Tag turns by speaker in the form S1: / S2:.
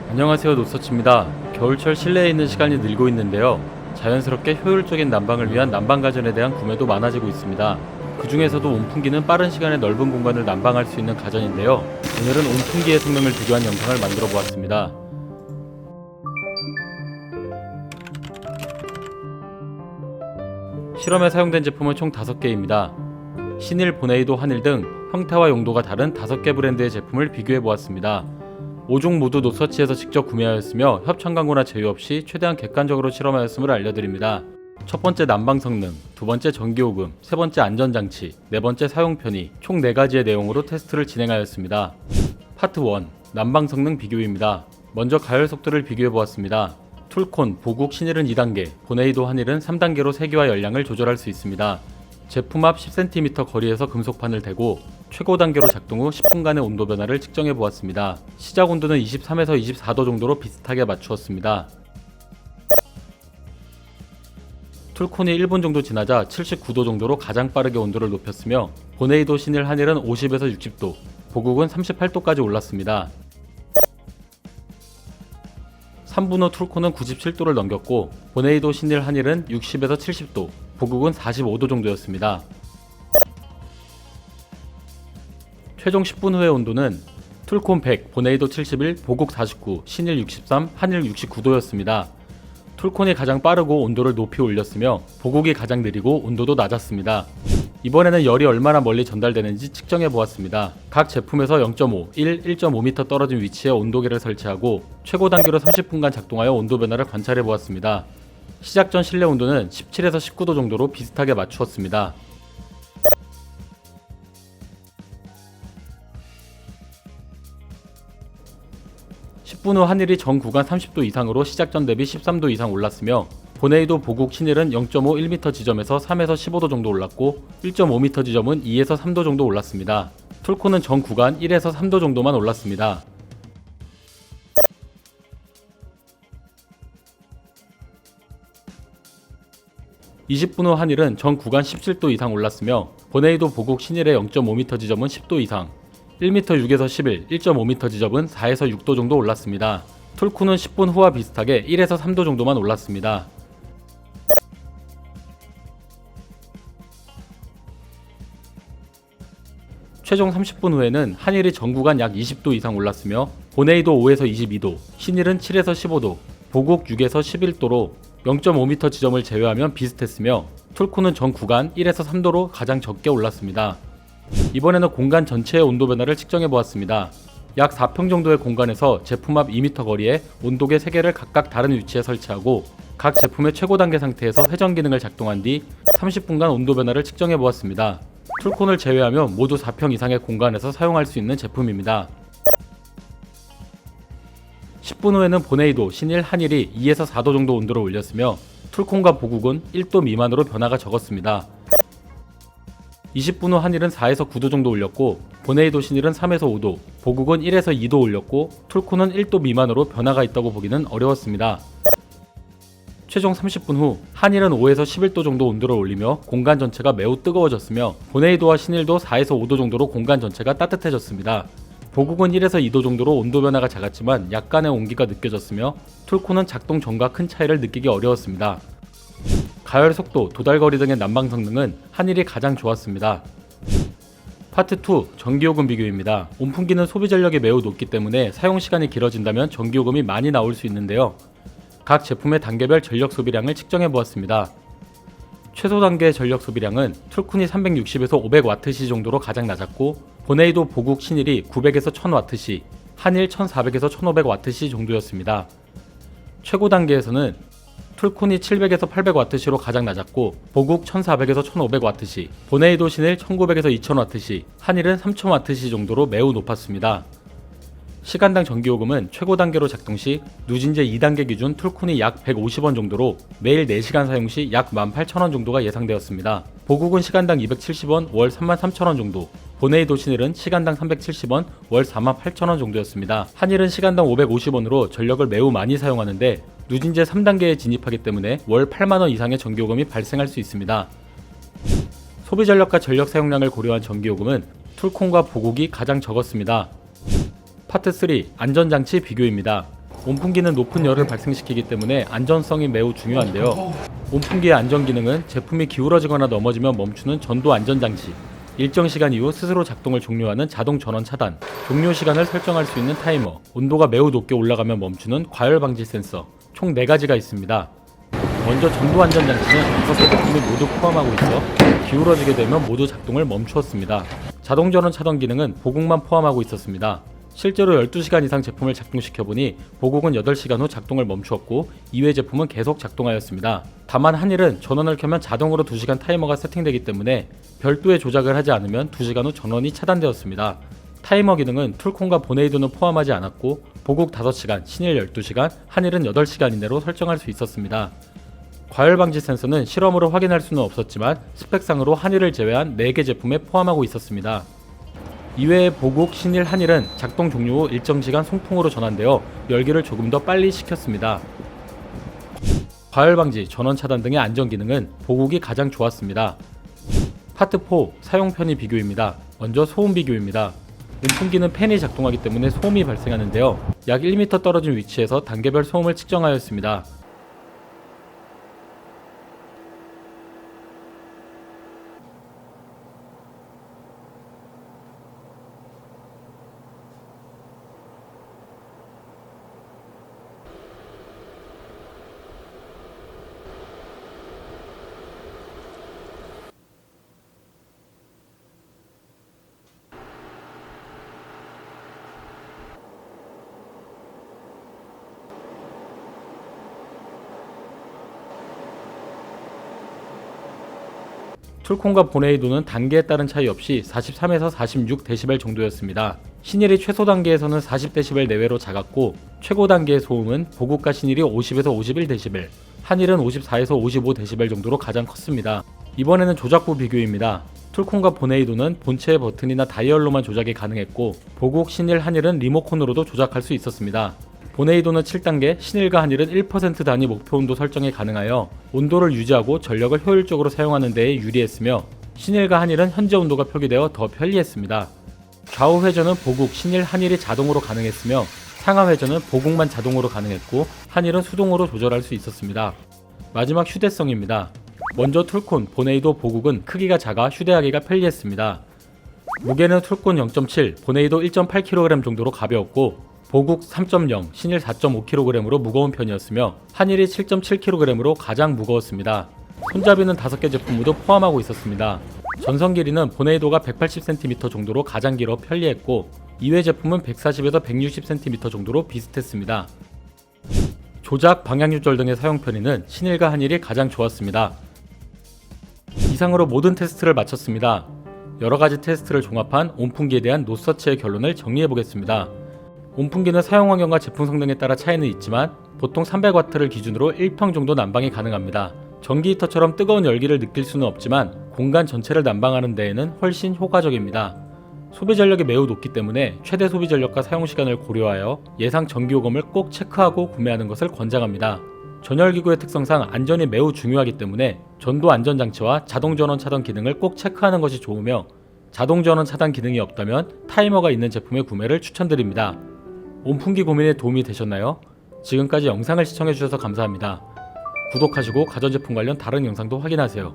S1: 안녕하세요, 노서치입니다. 겨울철 실내에 있는 시간이 늘고 있는데요. 자연스럽게 효율적인 난방을 위한 난방가전에 대한 구매도 많아지고 있습니다. 그 중에서도 온풍기는 빠른 시간에 넓은 공간을 난방할 수 있는 가전인데요. 오늘은 온풍기의 성능을 비교한 영상을 만들어 보았습니다. 실험에 사용된 제품은 총 5개입니다. 신일, 보네이도, 한일 등 형태와 용도가 다른 5개 브랜드의 제품을 비교해 보았습니다. 5종 모두 노서치에서 직접 구매하였으며 협찬 광고나 제휴 없이 최대한 객관적으로 실험하였음을 알려드립니다. 첫 번째 난방 성능, 두 번째 전기요금, 세 번째 안전장치, 네 번째 사용 편의, 총 4가지의 내용으로 테스트를 진행하였습니다. 파트 1, 난방 성능 비교입니다. 먼저 가열 속도를 비교해 보았습니다. 툴콘, 보국, 신일은 2단계, 보네이도, 한일은 3단계로 세기와 열량을 조절할 수 있습니다. 제품 앞 10cm 거리에서 금속판을 대고 최고 단계로 작동 후 10분간의 온도 변화를 측정해 보았습니다. 시작 온도는 23에서 24도 정도로 비슷하게 맞추었습니다. 툴콘이 1분 정도 지나자 79도 정도로 가장 빠르게 온도를 높였으며 보네이도, 신일, 한일은 50에서 60도, 보국은 38도까지 올랐습니다. 3분 후 툴콘은 97도를 넘겼고 보네이도, 신일, 한일은 60에서 70도, 보국은 45도 정도였습니다. 최종 10분 후의 온도는 툴콘 100, 보네이도 71, 보국 49, 신일 63, 한일 69도였습니다. 툴콘이 가장 빠르고 온도를 높이 올렸으며 보국이 가장 느리고 온도도 낮았습니다. 이번에는 열이 얼마나 멀리 전달되는지 측정해 보았습니다. 각 제품에서 0.5, 1, 1.5m 떨어진 위치에 온도계를 설치하고 최고 단계로 30분간 작동하여 온도 변화를 관찰해 보았습니다. 시작 전 실내 온도는 17에서 19도 정도로 비슷하게 맞추었습니다. (10분) 후 한일이 전 구간 30도 이상으로 시작 전 대비 13도 이상 올랐으며 보네이도, 보국, 신일은 0.5, 1m 지점에서 3에서 15도 정도 올랐고 1.5m 지점은 2에서 3도 정도 올랐습니다. 툴콘은 전 구간 1에서 3도 정도만 올랐습니다. (20분) 후 한일은 전 구간 17도 이상 올랐으며 보네이도, 보국, 신일의 0.5m 지점은 10도 이상, 1m 6에서 11, 1.5m 지점은 4에서 6도 정도 올랐습니다. 툴콘은 10분 후와 비슷하게 1에서 3도 정도만 올랐습니다. 최종 30분 후에는 한일이 전 구간 약 20도 이상 올랐으며 보네이도 5에서 22도, 신일은 7에서 15도, 보국 6에서 11도로 0.5m 지점을 제외하면 비슷했으며 툴콘은 전 구간 1에서 3도로 가장 적게 올랐습니다. 이번에는 공간 전체의 온도 변화를 측정해 보았습니다. 약 4평 정도의 공간에서 제품 앞 2m 거리에 온도계 3개를 각각 다른 위치에 설치하고 각 제품의 최고 단계 상태에서 회전 기능을 작동한 뒤 30분간 온도 변화를 측정해 보았습니다. 툴콘을 제외하면 모두 4평 이상의 공간에서 사용할 수 있는 제품입니다. 10분 후에는 보네이도, 신일, 한일이 2에서 4도 정도 온도를 올렸으며 툴콘과 보국은 1도 미만으로 변화가 적었습니다. 20분 후 한일은 4에서 9도 정도 올렸고 보네이도, 신일은 3에서 5도, 보국은 1에서 2도 올렸고 툴콘은 1도 미만으로 변화가 있다고 보기는 어려웠습니다. 최종 30분 후 한일은 5에서 11도 정도 온도를 올리며 공간 전체가 매우 뜨거워졌으며 보네이도와 신일도 4에서 5도 정도로 공간 전체가 따뜻해졌습니다. 보국은 1에서 2도 정도로 온도 변화가 작았지만 약간의 온기가 느껴졌으며 툴콘은 작동 전과 큰 차이를 느끼기 어려웠습니다. 가열 속도, 도달거리 등의 난방 성능은 한일이 가장 좋았습니다. 파트 2, 전기요금 비교입니다. 온풍기는 소비 전력이 매우 높기 때문에 사용 시간이 길어진다면 전기요금이 많이 나올 수 있는데요. 각 제품의 단계별 전력 소비량을 측정해 보았습니다. 최소 단계의 전력 소비량은 툴콘이 360에서 500Wh 정도로 가장 낮았고 보네이도, 보국, 신일이 900에서 1000Wh, 한일 1400에서 1500Wh 정도였습니다. 최고 단계에서는 툴콘이 700에서 800Wh로 가장 낮았고 보국 1400에서 1500Wh, 보네이도, 신일 1900에서 2000Wh, 한일은 3000Wh 정도로 매우 높았습니다. 시간당 전기요금은 최고 단계로 작동 시 누진제 2단계 기준 툴콘이 약 150원 정도로 매일 4시간 사용 시 약 18,000원 정도가 예상되었습니다. 보국은 시간당 270원, 월 33,000원 정도, 보네이도, 신일은 시간당 370원, 월 48,000원 정도였습니다. 한일은 시간당 550원으로 전력을 매우 많이 사용하는데 누진제 3단계에 진입하기 때문에 월 8만원 이상의 전기요금이 발생할 수 있습니다. 소비 전력과 전력 사용량을 고려한 전기요금은 툴콘과 보국이 가장 적었습니다. 파트 3 안전장치 비교입니다. 온풍기는 높은 열을 발생시키기 때문에 안전성이 매우 중요한데요. 온풍기의 안전 기능은 제품이 기울어지거나 넘어지면 멈추는 전도 안전장치, 일정 시간 이후 스스로 작동을 종료하는 자동 전원 차단, 종료 시간을 설정할 수 있는 타이머, 온도가 매우 높게 올라가면 멈추는 과열 방지 센서, 총 4가지가 있습니다. 먼저 전도 안전장치는 6개 제품이 모두 포함하고 있어 기울어지게 되면 모두 작동을 멈추었습니다. 자동 전원 차단 기능은 보국만 포함하고 있었습니다. 실제로 12시간 이상 제품을 작동시켜보니 보국은 8시간 후 작동을 멈추었고 이외 제품은 계속 작동하였습니다. 다만 한일은 전원을 켜면 자동으로 2시간 타이머가 세팅되기 때문에 별도의 조작을 하지 않으면 2시간 후 전원이 차단되었습니다. 타이머 기능은 툴콘과 보네이도는 포함하지 않았고 보국 5시간, 신일 12시간, 한일은 8시간 이내로 설정할 수 있었습니다. 과열 방지 센서는 실험으로 확인할 수는 없었지만 스펙상으로 한일을 제외한 4개 제품에 포함하고 있었습니다. 이외에 보국, 신일, 한일은 작동 종료 후 일정 시간 송풍으로 전환되어 열기를 조금 더 빨리 식혔습니다. 과열 방지, 전원 차단 등의 안전 기능은 보국이 가장 좋았습니다. 파트 4 사용 편의 비교입니다. 먼저 소음 비교입니다. 온풍기는 팬이 작동하기 때문에 소음이 발생하는데요. 약 1m 떨어진 위치에서 단계별 소음을 측정하였습니다. 툴콘과 보네이도는 단계에 따른 차이 없이 43에서 46dB 정도였습니다. 신일이 최소 단계에서는 40dB 내외로 작았고 최고 단계의 소음은 보국과 신일이 50에서 51dB, 한일은 54에서 55dB 정도로 가장 컸습니다. 이번에는 조작부 비교입니다. 툴콘과 보네이도는 본체의 버튼이나 다이얼로만 조작이 가능했고 보국, 신일, 한일은 리모컨으로도 조작할 수 있었습니다. 보네이도는 7단계, 신일과 한일은 1% 단위 목표 온도 설정이 가능하여 온도를 유지하고 전력을 효율적으로 사용하는 데에 유리했으며 신일과 한일은 현재 온도가 표기되어 더 편리했습니다. 좌우 회전은 보국, 신일, 한일이 자동으로 가능했으며 상하 회전은 보국만 자동으로 가능했고 한일은 수동으로 조절할 수 있었습니다. 마지막 휴대성입니다. 먼저 툴콘, 보네이도, 보국은 크기가 작아 휴대하기가 편리했습니다. 무게는 툴콘 0.7, 보네이도 1.8kg 정도로 가벼웠고 보국 3.0, 신일 4.5kg으로 무거운 편이었으며 한일이 7.7kg으로 가장 무거웠습니다. 손잡이는 5개 제품 모두 포함하고 있었습니다. 전선 길이는 보네이도가 180cm 정도로 가장 길어 편리했고 이외 제품은 140에서 160cm 정도로 비슷했습니다. 조작, 방향 조절 등의 사용 편의는 신일과 한일이 가장 좋았습니다. 이상으로 모든 테스트를 마쳤습니다. 여러가지 테스트를 종합한 온풍기에 대한 노서치의 결론을 정리해보겠습니다. 온풍기는 사용 환경과 제품 성능에 따라 차이는 있지만 보통 300W를 기준으로 1평 정도 난방이 가능합니다. 전기 히터처럼 뜨거운 열기를 느낄 수는 없지만 공간 전체를 난방하는 데에는 훨씬 효과적입니다. 소비 전력이 매우 높기 때문에 최대 소비 전력과 사용 시간을 고려하여 예상 전기요금을 꼭 체크하고 구매하는 것을 권장합니다. 전열기구의 특성상 안전이 매우 중요하기 때문에 전도 안전장치와 자동 전원 차단 기능을 꼭 체크하는 것이 좋으며 자동 전원 차단 기능이 없다면 타이머가 있는 제품의 구매를 추천드립니다. 온풍기 고민에 도움이 되셨나요? 지금까지 영상을 시청해주셔서 감사합니다. 구독하시고 가전제품 관련 다른 영상도 확인하세요.